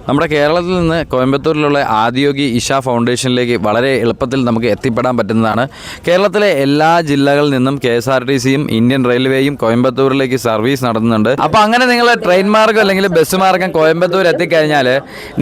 നമ്മുടെ കേരളത്തിൽ നിന്ന് കോയമ്പത്തൂരിലുള്ള ആദിയോഗി ഇഷ ഫൗണ്ടേഷനിലേക്ക് വളരെ എളുപ്പത്തിൽ നമുക്ക് എത്തിപ്പെടാൻ പറ്റുന്നതാണ്. കേരളത്തിലെ എല്ലാ ജില്ലകളിൽ നിന്നും KSRTCയും ഇന്ത്യൻ റെയിൽവേയും കോയമ്പത്തൂരിലേക്ക് സർവീസ് നടത്തുന്നുണ്ട്. അപ്പോൾ അങ്ങനെ നിങ്ങൾ ട്രെയിൻ മാർഗം അല്ലെങ്കിൽ ബസ് മാർഗം കോയമ്പത്തൂർ എത്തിക്കഴിഞ്ഞാൽ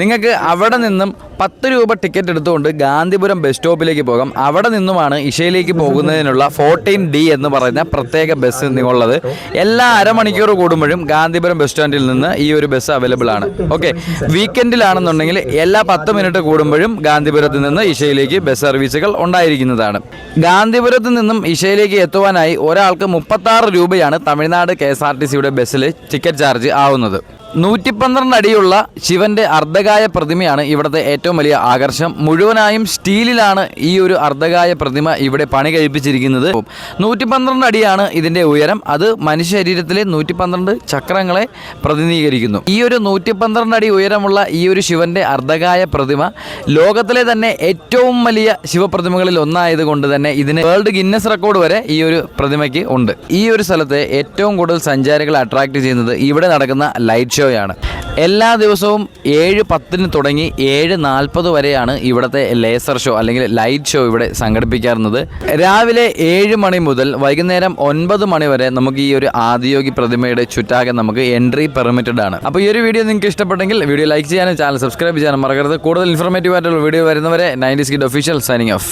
നിങ്ങൾക്ക് അവിടെ നിന്നും 10 രൂപ ടിക്കറ്റ് എടുത്തുകൊണ്ട് ഗാന്ധിപുരം ബസ് സ്റ്റോപ്പിലേക്ക് പോകാം. അവിടെ നിന്നുമാണ് ഇഷയിലേക്ക് പോകുന്നതിനുള്ള 14D എന്ന് പറയുന്ന പ്രത്യേക ബസ് ഉള്ളത്. എല്ലാ അരമണിക്കൂർ കൂടുമ്പോഴും ഗാന്ധിപുരം ബസ് സ്റ്റാൻഡിൽ നിന്ന് ഈ ഒരു ബസ് അവൈലബിൾ ആണ്. ഓക്കെ, വീക്കെൻഡിലാണെന്നുണ്ടെങ്കിൽ എല്ലാ 10 മിനിറ്റ് കൂടുമ്പോഴും ഗാന്ധിപുരത്ത് നിന്ന് ഇഷയിലേക്ക് ബസ് സർവീസുകൾ ഉണ്ടായിരിക്കുന്നതാണ്. ഗാന്ധിപുരത്ത് നിന്നും ഇഷയിലേക്ക് എത്തുവാനായി ഒരാൾക്ക് 36 രൂപയാണ് തമിഴ്നാട് KSRTCയുടെ ബസ്സിൽ ടിക്കറ്റ് ചാർജ് ആവുന്നത്. 112 അടിയുള്ള ശിവന്റെ അർദ്ധകായ പ്രതിമയാണ് ഇവിടുത്തെ ഏറ്റവും വലിയ ആകർഷണം. മുഴുവനായും സ്റ്റീലിലാണ് ഈ ഒരു അർദ്ധകായ പ്രതിമ ഇവിടെ പണി കഴിപ്പിച്ചിരിക്കുന്നത്. 112 അടിയാണ് ഇതിൻ്റെ ഉയരം. അത് മനുഷ്യ ശരീരത്തിലെ 112 ചക്രങ്ങളെ പ്രതിനിധീകരിക്കുന്നു. ഈ ഒരു 112 അടി ഉയരമുള്ള ഈ ഒരു ശിവന്റെ അർദ്ധകായ പ്രതിമ ലോകത്തിലെ തന്നെ ഏറ്റവും വലിയ ശിവപ്രതിമകളിൽ ഒന്നായതുകൊണ്ട് തന്നെ ഇതിന് വേൾഡ് ഗിന്നസ് റെക്കോർഡ് വരെ ഈ ഒരു പ്രതിമയ്ക്ക് ഉണ്ട്. ഈ ഒരു സ്ഥലത്തെ ഏറ്റവും കൂടുതൽ സഞ്ചാരികളെ അട്രാക്ട് ചെയ്യുന്നത് ഇവിടെ നടക്കുന്ന ലൈറ്റ് ഷോയാണ്. എല്ലാ ദിവസവും 7:10 തുടങ്ങി 7:40 വരെയാണ് ഇവിടുത്തെ ലേസർ ഷോ അല്ലെങ്കിൽ ലൈറ്റ് ഷോ ഇവിടെ സംഘടിപ്പിക്കാറുള്ളത്. രാവിലെ 7 മണി മുതൽ വൈകുന്നേരം 9 മണി വരെ നമുക്ക് ഈ ഒരു ആദിയോഗി പ്രതിമയുടെ ചുറ്റാകെ നമുക്ക് എൻട്രി പെർമിറ്റഡ് ആണ്. അപ്പോൾ ഈ ഒരു വീഡിയോ നിങ്ങൾക്ക് ഇഷ്ടപ്പെട്ടെങ്കിൽ വീഡിയോ ലൈക്ക് ചെയ്യാനും ചാനൽ സബ്സ്ക്രൈബ് ചെയ്യാനും മറക്കരുത്. കൂടുതൽ ഇൻഫോർമേറ്റീവ് ആയിട്ടുള്ള വീഡിയോ വരുന്നവരെ 90s Kid official signing off.